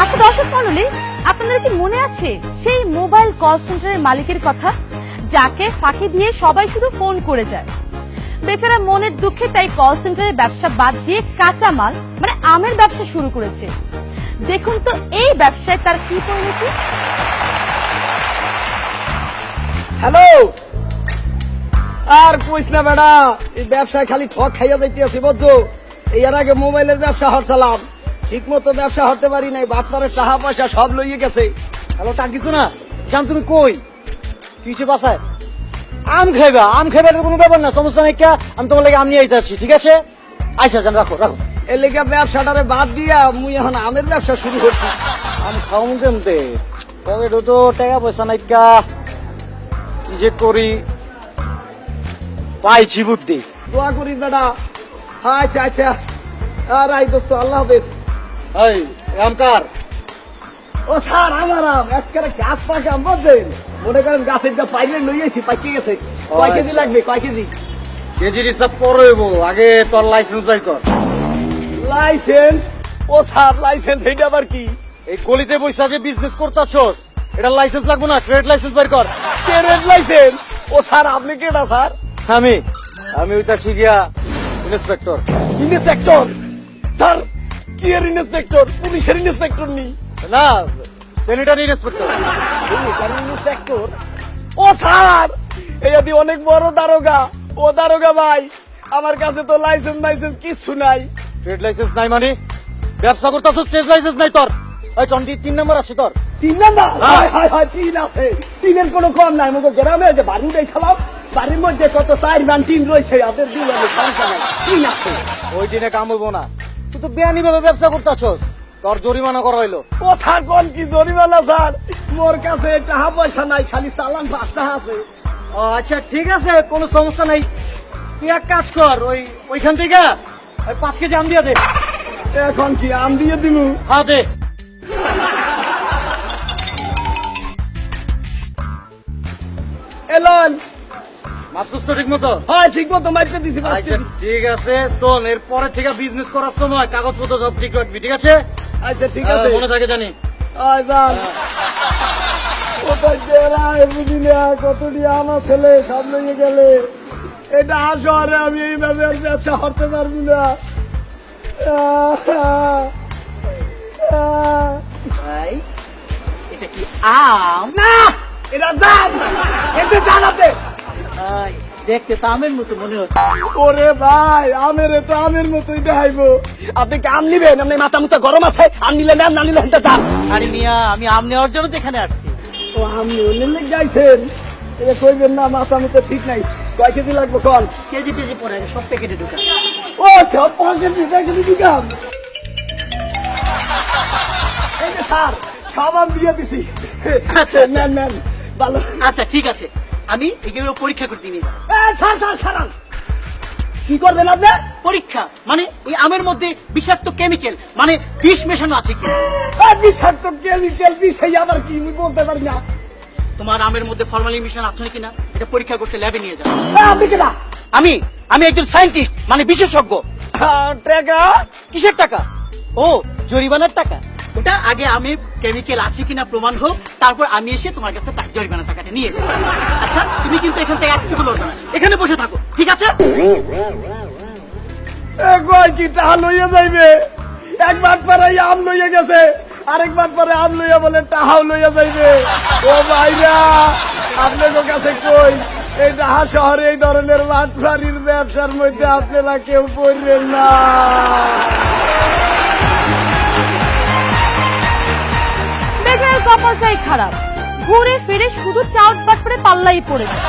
আচ্ছা দর্শক মণ্ডলী, আপনাদের কি মনে আছে সেই মোবাইল কল সেন্টারের মালিকের কথা, যাকে ফাঁকি দিয়ে সবাই শুধু ফোন করে যায়? বেচারা মনের দুঃখে তাই কল সেন্টারের ব্যবসা বাদ দিয়ে কাঁচামাল মানে আমের ব্যবসা শুরু করেছে। দেখুন তো এই ব্যবসায় তার কি পরিণতি। হ্যালো, আর কইস না বেড়া, এই ব্যবসায় খালি ঠক খাইয়া যাইতে আছি বুঝছো। এর আগে মোবাইলের ব্যবসা হরছিলাম, ঠিক মতো ব্যবসা হতে পারি নাই, বাচ্চারের টাকা পয়সা সব লইয়ে গেছে। হ্যালো, টাকিছো না জান, তুমি কই কিছু বাসায় আম খাইবা? আম খাইবা এটা কোনো ব্যাপার না, সমস্যা নাই। কে আমি তোমার লাগে আম নিয়ে আইতে আছি, ঠিক আছে? আচ্ছা জান, রাখো রাখো। এর লেগে ব্যবসাটারে বাদ দিয়া মুই এখন আমের ব্যবসা শুরু করছি। আম খাওয়াম কেমতে? পকেটে তো টাকা পয়সা নাই, কা কি যে করি। পাইছি বুদ্ধি। দোয়া করিস বেটা। আচ্ছা আচ্ছা, আর আই দোস্ত, আল্লাহ হাফেজ। এই আম কার? ও স্যার, আমার আম একেবারে গাছ পাকা আম বুঝছেন। মনে করেন গাছের যা পাইলে লইয়েছি, পাইকে গেছে। কয় কেজি লাগবে, কয় কেজি? কেজির হিসাব পরে হইব, আগে তোর লাইসেন্স বাই কর। লাইসেন্স? ও স্যার, লাইসেন্স এটা আবার কি? এই গলিতে বইসা যে বিজনেস করতাছস, এটা লাইসেন্স লাগবে না? ট্রেড লাইসেন্স বাই কর। Trade licence? ও স্যার, আপনি কেডা স্যার? আমি আমি ওইটাছি গিয়া ইন্সপেক্টর। ইন্সপেক্টর? স্যার, কি এর ইন্সপেক্টর? পুলিশের ইন্সপেক্টর নি? না, স্যানিটারি ইন্সপেক্টর। ইন্সপেক্টর? ও স্যার, এই আদি অনেক বড় দারোগা। ও দারোগা ভাই, আমার কাছে তো লাইসেন্স কিছু নাই। ট্রেড লাইসেন্স নাই মানে? ব্যবসা করতেছস, ট্রেড লাইসেন্স নাই তোর? ওই 23 নম্বর আছে তোর? 3 নাম্বার? হয় 3 আছে। 3-এর কোনো কম নাই। মুখে গ্রামে যে বাড়ি দেখালাম, বাড়ির মধ্যে কত 4 মান 3 রয়েছে, আপনাদের দিলাম সংখ্যা নাই। 3 আছে। ওই দিনে কাম হইব না, তুই তো বেআইনি ভাবে ব্যবসা করতেছস, তোর জরিমানা করা হইলো। ও স্যার, কোন কি জরিমানা স্যার? মোর কাছে টাকা পয়সা নাই, খালি চালান 5 টাকা আছে। ও আচ্ছা, ঠিক আছে, কোনো সমস্যা নাই। তুই এক কাজ কর, ওইখান থেকে 5 কেজি আম দিয়ে দে। এখন কি আম দিয়ে দিমু? হ্যাঁ দে। এলন, মাপসুস তো ঠিক মতো? হয় ঠিক মতো মাইপে দিছি। আচ্ছা ঠিক আছে, শোন, এরপরে থেকে বিজনেস করার সময় কাগজপত্র সব ঠিক রাখবি, ঠিক আছে? আচ্ছা ঠিক আছে, মনে থাকে জানি। আয় যান। কোথায় জেলায় বুঝি না, কতটি আমার ছেলে সব লেগে গেলে। এটা শহরে আমি এইভাবে আর ব্যবসা করতে পারবি না। ভাই, এটা কি আম? না, এটা জাম। এতে জানাতে ভাই, দেখতে তো আমের মতো মনে হচ্ছে। ওরে ভাই, আমের তো আমের মতোই দেখাইবো। আপনি কি আম নিবেন? আপনি মাথা মুথা গরম আছে? আম নিলে নেন, না নিলে হেনতে যান। আরে মিয়া, আমি আম নেওয়ার জন্য তো এখানে আসছি। ও আম নিলে যাইছেন? এটা কইবেন না, মাথা মুথা ঠিক নাই। কয় কেজি লাগবে কল? কেজি টেজি পরে আমি সব প্যাকেটে ঢুকা। ও সব পকেট কেজি দিকাম। এই যে স্যার, সব আম দিয়ে দিছি। আচ্ছা, নেন নেন, ভালো। আচ্ছা ঠিক আছে, আমি এগুলো পরীক্ষা করে দিই। স্যার স্যার ছাড়ান। কি করবেন আপনি? পরীক্ষা মানে এই আমের মধ্যে বিষাক্ত কেমিক্যাল মানে বিষ মেশানো আছে কি? বিষাক্ত কেমিক্যাল? বিষয় আবার কি আমি বলতে পারি না। তোমার আমের মধ্যে ফরমালিন মিশানো আছে কিনা এটা পরীক্ষা করতে ল্যাবে নিয়ে যাও। আপনি কেনা? আমি আমি একজন সায়েন্টিস্ট মানে বিশেষজ্ঞ। টাকা? কিসের টাকা? ও, জরিমানার টাকা। ওটা আগে আমি কেমিক্যাল আছে কিনা প্রমাণ হোক, তারপর আমি এসে তোমার কাছে জরিমানার টাকাটা নিয়ে যাবো। আচ্ছা, তুমি কিন্তু এখান থেকে এক চুকো লড়বে না, এখানে বসে থাকো, ঠিক আছে? কয় কি টাকা লইয়া যাইবে? একবার পরে আম লইয়া গেছে, আরেকবার পরে আম লইয়া বলে টাকাও লইয়া যাইবে। ও ভাইরা, আপনাদের কাছে কই, এই ঢাকা শহরে এই ধরনের বাটফারির ব্যবসার মধ্যে আপনারা কেউ পড়বেন না। বেচারার কপালটাই খারাপ, ঘুরে ফিরে শুধু টাউট বাট করে পাল্লাই পড়ে যায়।